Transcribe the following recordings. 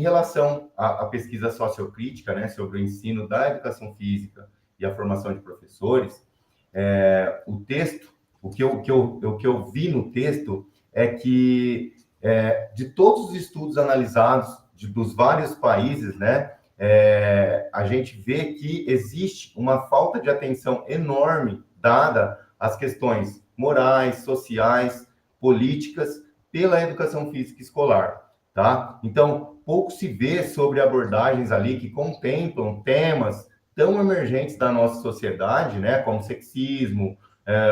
relação à pesquisa sociocrítica, né, sobre o ensino da educação física e a formação de professores, o texto, o que eu vi no texto é que, de todos os estudos analisados dos vários países, né, a gente vê que existe uma falta de atenção enorme dada às questões morais, sociais, políticas, pela educação física escolar, tá? Então, pouco se vê sobre abordagens ali que contemplam temas tão emergentes da nossa sociedade, né, como sexismo,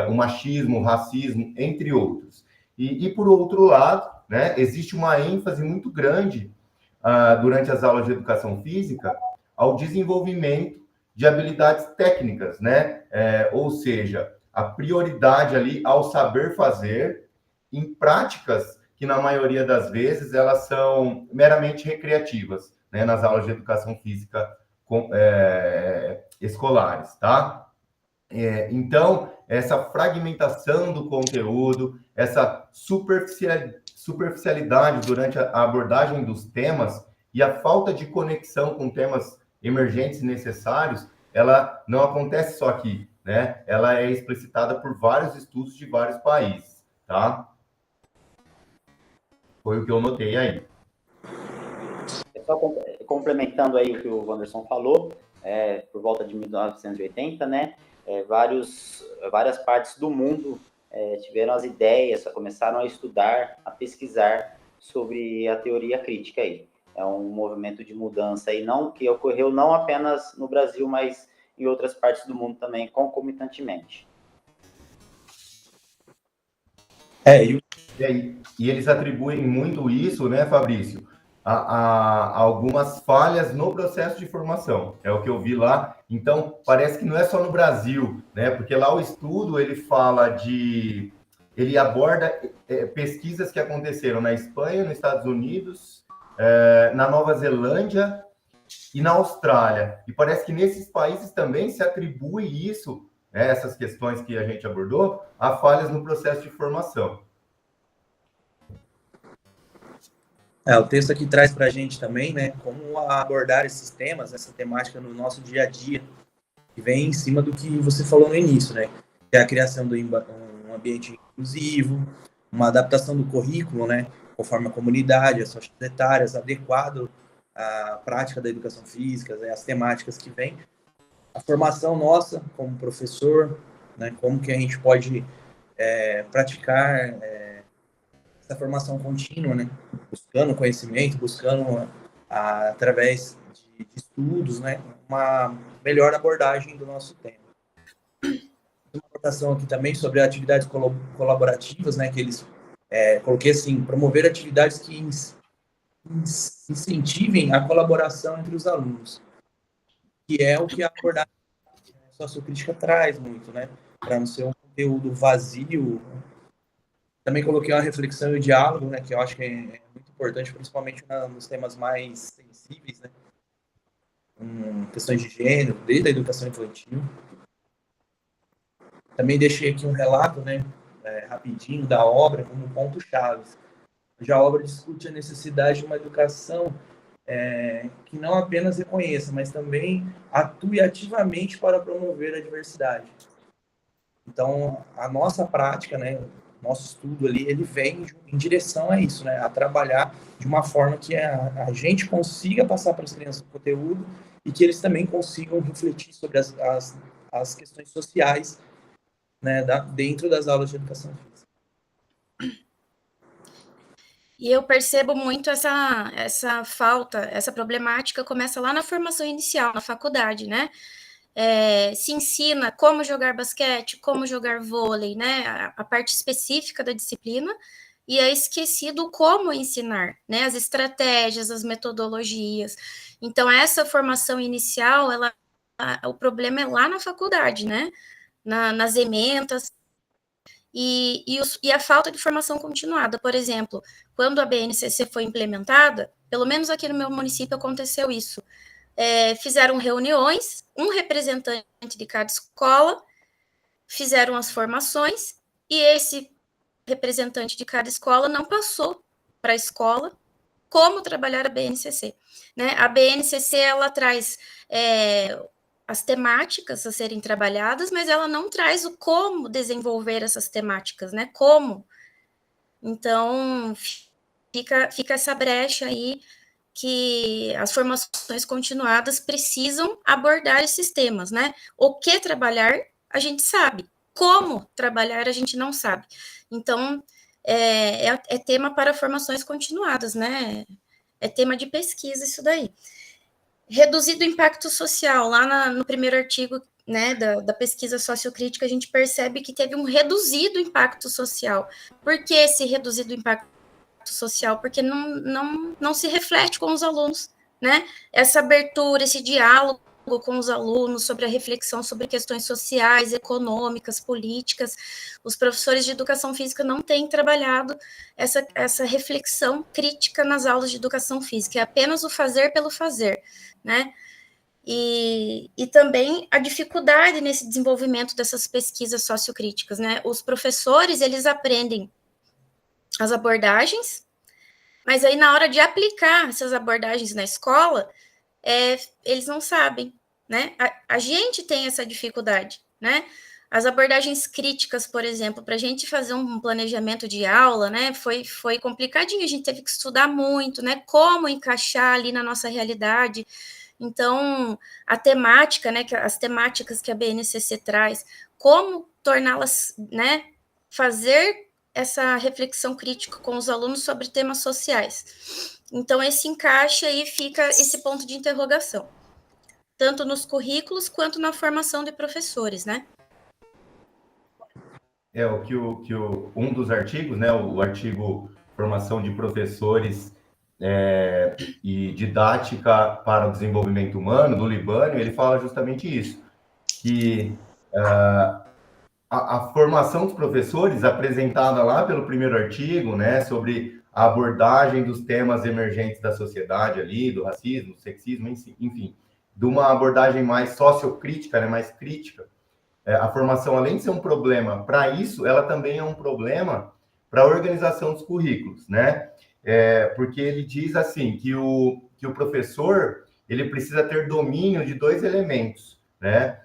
o machismo, o racismo, entre outros. E por outro lado, né, existe uma ênfase muito grande durante as aulas de educação física ao desenvolvimento de habilidades técnicas, né? Ou seja, a prioridade ali ao saber fazer em práticas que, na maioria das vezes, elas são meramente recreativas, né? Nas aulas de educação física escolares, tá? Então, essa fragmentação do conteúdo, essa superficialidade durante a abordagem dos temas e a falta de conexão com temas emergentes e necessários, ela não acontece só aqui, né? Ela é explicitada por vários estudos de vários países, tá? Foi o que eu notei aí. Só complementando aí o que o Wanderson falou, por volta de 1980, né? Várias partes do mundo tiveram as ideias, começaram a estudar, a pesquisar sobre a teoria crítica aí. É um movimento de mudança aí, que ocorreu não apenas no Brasil, mas em outras partes do mundo também, concomitantemente. E eles atribuem muito isso, né, Fabrício, a algumas falhas no processo de formação. É o que eu vi lá. Então, parece que não é só no Brasil, né? Porque lá o estudo, ele aborda pesquisas que aconteceram na Espanha, nos Estados Unidos, na Nova Zelândia e na Austrália. E parece que nesses países também se atribui isso, essas questões que a gente abordou, a falhas no processo de formação. O texto aqui traz para a gente também, né, como abordar esses temas, essa temática no nosso dia a dia, que vem em cima do que você falou no início, né, que é a criação de um ambiente inclusivo, uma adaptação do currículo, né, conforme a comunidade, as faixas etárias, adequado à prática da educação física, né, as temáticas que vêm, a formação nossa como professor, né, como que a gente pode praticar essa formação contínua, né? Buscando conhecimento, buscando, através de estudos, né? Uma melhor abordagem do nosso tema. Uma anotação aqui também sobre atividades colaborativas, né? Que eles coloquei assim, promover atividades que incentivem a colaboração entre os alunos, que é o que a abordagem sociocrítica traz muito, né? Para não ser um conteúdo vazio. Também coloquei uma reflexão e o diálogo, né, que eu acho que é muito importante, principalmente nos temas mais sensíveis, né, questões de gênero, desde a educação infantil. Também deixei aqui um relato, né, rapidinho, da obra como ponto-chave. Já a obra discute a necessidade de uma educação que não apenas reconheça, mas também atue ativamente para promover a diversidade. Então, a nossa prática, né, nosso estudo ali, ele vem em direção a isso, né? A trabalhar de uma forma que a gente consiga passar para as crianças o conteúdo e que eles também consigam refletir sobre as questões sociais, né, dentro das aulas de educação física. E eu percebo muito essa falta, essa problemática começa lá na formação inicial, na faculdade, né? Se ensina como jogar basquete, como jogar vôlei, né? A parte específica da disciplina, e é esquecido como ensinar, né? As estratégias, as metodologias. Então, essa formação inicial, o problema é lá na faculdade, né? Nas ementas, e a falta de formação continuada. Por exemplo, quando a BNCC foi implementada, pelo menos aqui no meu município aconteceu isso. Fizeram reuniões, um representante de cada escola, fizeram as formações, e esse representante de cada escola não passou para a escola como trabalhar a BNCC, né? A BNCC, ela traz as temáticas a serem trabalhadas, mas ela não traz o como desenvolver essas temáticas, né? Como. Então, fica essa brecha aí que as formações continuadas precisam abordar esses temas, né? O que trabalhar, a gente sabe. Como trabalhar, a gente não sabe. Então, é tema para formações continuadas, né? É tema de pesquisa isso daí. Reduzido o impacto social, lá no primeiro artigo, né, da pesquisa sociocrítica, a gente percebe que teve um reduzido impacto social. Por que esse reduzido impacto social? Porque não se reflete com os alunos, né? Essa abertura, esse diálogo com os alunos sobre a reflexão sobre questões sociais, econômicas, políticas. Os professores de educação física não têm trabalhado essa reflexão crítica nas aulas de educação física, é apenas o fazer pelo fazer, né? E também a dificuldade nesse desenvolvimento dessas pesquisas sociocríticas, né? Os professores, eles aprendem as abordagens, mas aí na hora de aplicar essas abordagens na escola, eles não sabem, né? A gente tem essa dificuldade, né? As abordagens críticas, por exemplo, para a gente fazer um planejamento de aula, né? Foi complicadinho, a gente teve que estudar muito, né? Como encaixar ali na nossa realidade. Então, a temática, né? As temáticas que a BNCC traz, como torná-las, né? Fazer essa reflexão crítica com os alunos sobre temas sociais. Então, esse encaixe aí fica esse ponto de interrogação, tanto nos currículos quanto na formação de professores, né? Um dos artigos, né, o artigo Formação de Professores e Didática para o Desenvolvimento Humano, do Libânio, ele fala justamente isso, que a formação dos professores, apresentada lá pelo primeiro artigo, né, sobre a abordagem dos temas emergentes da sociedade ali, do racismo, do sexismo, enfim, de uma abordagem mais sociocrítica, né, mais crítica. A formação, além de ser um problema para isso, ela também é um problema para a organização dos currículos, né? Porque ele diz assim que o professor ele precisa ter domínio de 2 elementos, né?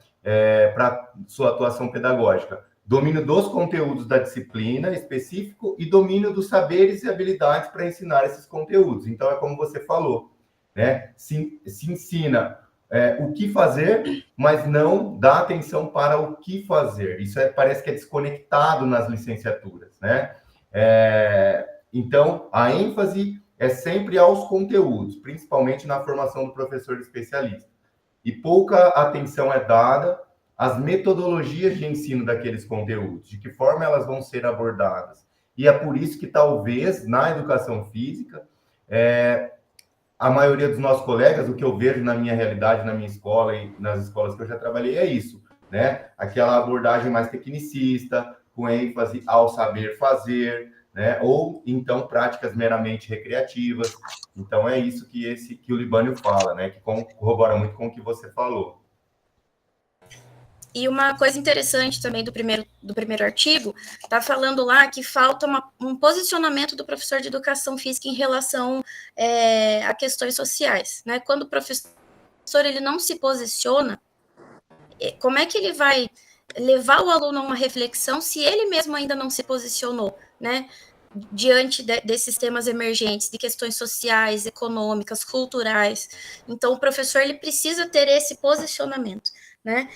Para sua atuação pedagógica: domínio dos conteúdos da disciplina específico e domínio dos saberes e habilidades para ensinar esses conteúdos. Então, é como você falou, né? Se ensina o que fazer, mas não dá atenção para o que fazer. Isso parece que é desconectado nas licenciaturas, né? Então, a ênfase é sempre aos conteúdos, principalmente na formação do professor especialista. E pouca atenção é dada às metodologias de ensino daqueles conteúdos, de que forma elas vão ser abordadas. E é por isso que, talvez, na educação física, a maioria dos nossos colegas, o que eu vejo na minha realidade, na minha escola e nas escolas que eu já trabalhei, é isso, né? Aquela abordagem mais tecnicista, com ênfase ao saber fazer, né? Ou, então, práticas meramente recreativas. Então, é isso que o Libânio fala, né? Que corrobora muito com o que você falou. E uma coisa interessante também do primeiro artigo, está falando lá que falta um posicionamento do professor de educação física em relação a questões sociais, né? Quando o professor ele não se posiciona, como é que ele vai levar o aluno a uma reflexão se ele mesmo ainda não se posicionou, né? Diante desses temas emergentes, de questões sociais, econômicas, culturais. Então, o professor ele precisa ter esse posicionamento, né?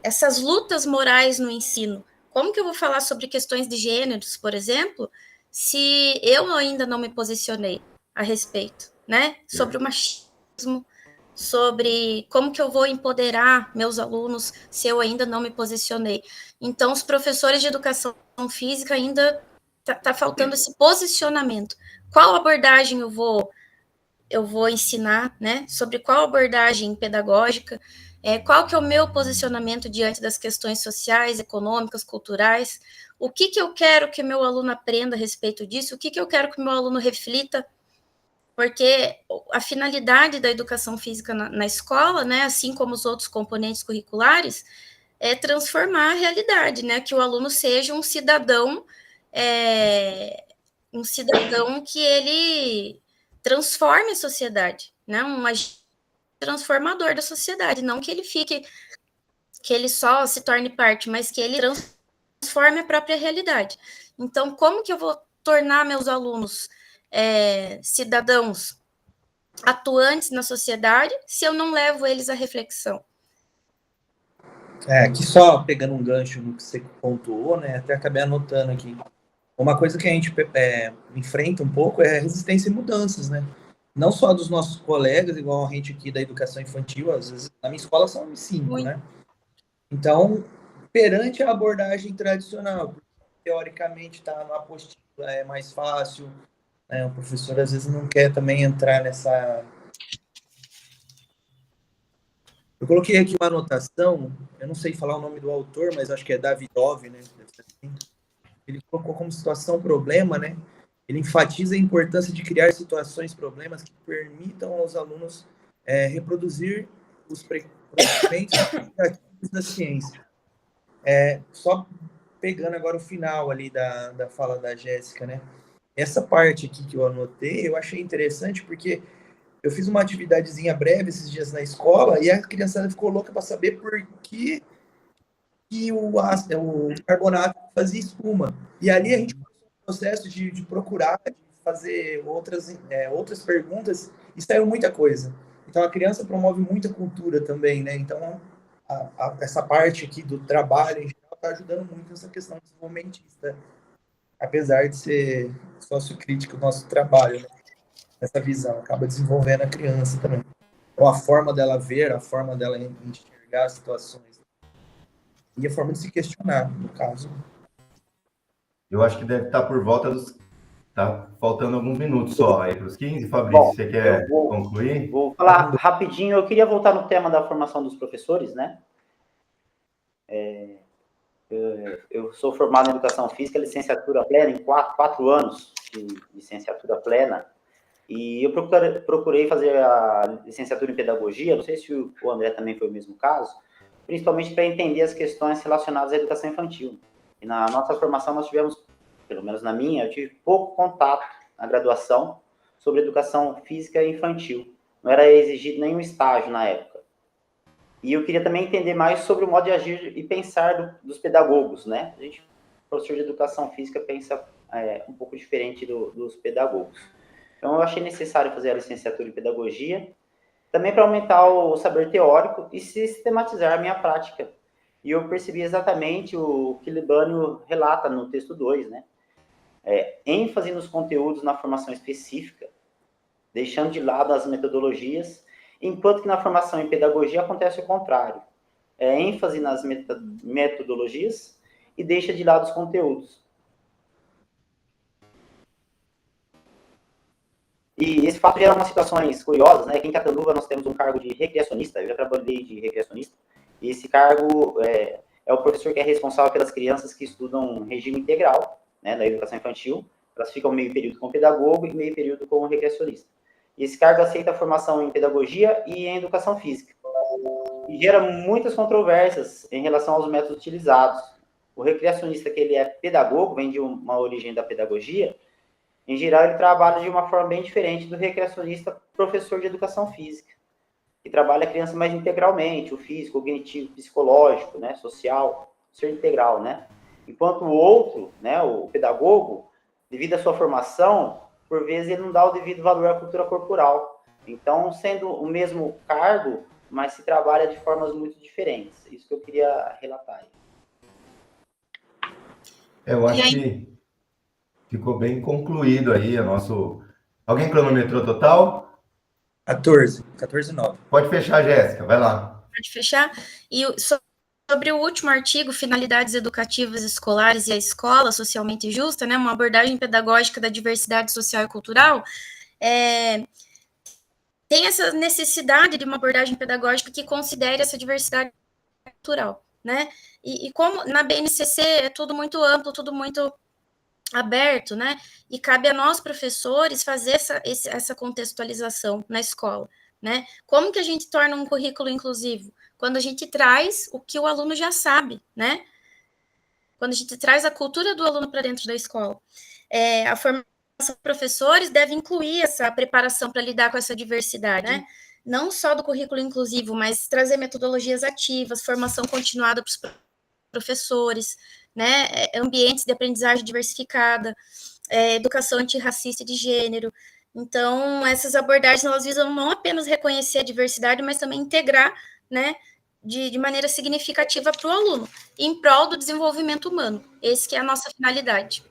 Essas lutas morais no ensino. Como que eu vou falar sobre questões de gêneros, por exemplo, se eu ainda não me posicionei a respeito, né? Sobre o machismo, sobre como que eu vou empoderar meus alunos se eu ainda não me posicionei. Então, os professores de educação física ainda tá faltando esse posicionamento. Qual abordagem eu vou ensinar, né? Sobre qual abordagem pedagógica, qual que é o meu posicionamento diante das questões sociais, econômicas, culturais, o que eu quero que meu aluno aprenda a respeito disso, o que eu quero que meu aluno reflita, porque a finalidade da educação física na escola, né, assim como os outros componentes curriculares, é transformar a realidade, né, que o aluno seja um cidadão que ele transforme a sociedade, né? Um agente transformador da sociedade, não que ele fique, que ele só se torne parte, mas que ele transforme a própria realidade. Então, como que eu vou tornar meus alunos cidadãos atuantes na sociedade se eu não levo eles à reflexão? Aqui só pegando um gancho no que você pontuou, né? Até acabei anotando aqui. Uma coisa que a gente enfrenta um pouco é resistência e mudanças, né? Não só dos nossos colegas, igual a gente aqui da educação infantil, às vezes na minha escola são 5, né? Então, perante a abordagem tradicional, teoricamente está na apostila, é mais fácil, né? O professor às vezes não quer também entrar nessa... Eu coloquei aqui uma anotação, eu não sei falar o nome do autor, mas acho que é Davidov, né? Deve ser assim. Ele colocou como situação problema, né? Ele enfatiza a importância de criar situações problemas que permitam aos alunos reproduzir os procedimentos criativos da ciência. Só pegando agora o final ali da fala da Jéssica, né? Essa parte aqui que eu anotei, eu achei interessante porque eu fiz uma atividadezinha breve esses dias na escola e a criançada ficou louca para saber por que o carbonato fazia espuma. E ali a gente começou um processo de procurar, de fazer outras perguntas, e saiu muita coisa. Então, a criança promove muita cultura também, né? Então, essa parte aqui do trabalho, em geral, está ajudando muito nessa questão desenvolvimentista, apesar de ser sociocrítico o nosso trabalho, né? Essa visão acaba desenvolvendo a criança também. Ou a forma dela ver, a forma dela enxergar as situações. E a forma de se questionar, no caso. Eu acho que deve estar por volta dos... Tá faltando alguns minutos só aí para os 15. Fabrício, Bom, você quer concluir? Vou falar rapidinho. Eu queria voltar no tema da formação dos professores, né? Eu sou formado em Educação Física, licenciatura plena, em 4 anos de licenciatura plena. E eu procurei fazer a licenciatura em Pedagogia, não sei se o André também foi o mesmo caso, principalmente para entender as questões relacionadas à educação infantil. E na nossa formação nós tivemos, pelo menos na minha, eu tive pouco contato na graduação sobre educação física infantil. Não era exigido nenhum estágio na época. E eu queria também entender mais sobre o modo de agir e pensar dos pedagogos, né? A gente, professor de educação física, pensa um pouco diferente dos pedagogos. Então, eu achei necessário fazer a licenciatura em Pedagogia, também para aumentar o saber teórico e sistematizar a minha prática. E eu percebi exatamente o que Libânio relata no texto 2, né? ênfase nos conteúdos na formação específica, deixando de lado as metodologias, enquanto que na formação em Pedagogia acontece o contrário. ênfase nas metodologias e deixa de lado os conteúdos. E esse fato gera umas situações curiosas, né? Aqui em Catanduva nós temos um cargo de recreacionista, eu já trabalhei de recreacionista, e esse cargo é o professor que é responsável pelas crianças que estudam regime integral, né, da educação infantil. Elas ficam meio período com o pedagogo e meio período com o recreacionista. E esse cargo aceita a formação em pedagogia e em educação física. E gera muitas controvérsias em relação aos métodos utilizados. O recreacionista, que ele é pedagogo, vem de uma origem da pedagogia, em geral, ele trabalha de uma forma bem diferente do recreacionista professor de educação física, que trabalha a criança mais integralmente, o físico, o cognitivo, psicológico, né, social, ser integral, né? Enquanto o outro, né, o pedagogo, devido à sua formação, por vezes ele não dá o devido valor à cultura corporal. Então, sendo o mesmo cargo, mas se trabalha de formas muito diferentes. Isso que eu queria relatar. Eu acho que ficou bem concluído aí o nosso... Alguém cronometrou total? 14:09. Pode fechar, Jéssica, vai lá. Pode fechar. E sobre o último artigo, Finalidades Educativas Escolares e a Escola Socialmente Justa, né, uma abordagem pedagógica da diversidade social e cultural, tem essa necessidade de uma abordagem pedagógica que considere essa diversidade cultural, né? E como na BNCC é tudo muito amplo, tudo muito aberto, né? E cabe a nós, professores, fazer essa contextualização na escola, né? Como que a gente torna um currículo inclusivo? Quando a gente traz o que o aluno já sabe, né? Quando a gente traz a cultura do aluno para dentro da escola. A formação professores deve incluir essa preparação para lidar com essa diversidade, né? Não só do currículo inclusivo, mas trazer metodologias ativas, formação continuada para os professores, né? Ambientes de aprendizagem diversificada, educação antirracista e de gênero. Então, essas abordagens, elas visam não apenas reconhecer a diversidade, mas também integrar, né, de maneira significativa para o aluno, em prol do desenvolvimento humano. Esse que é a nossa finalidade.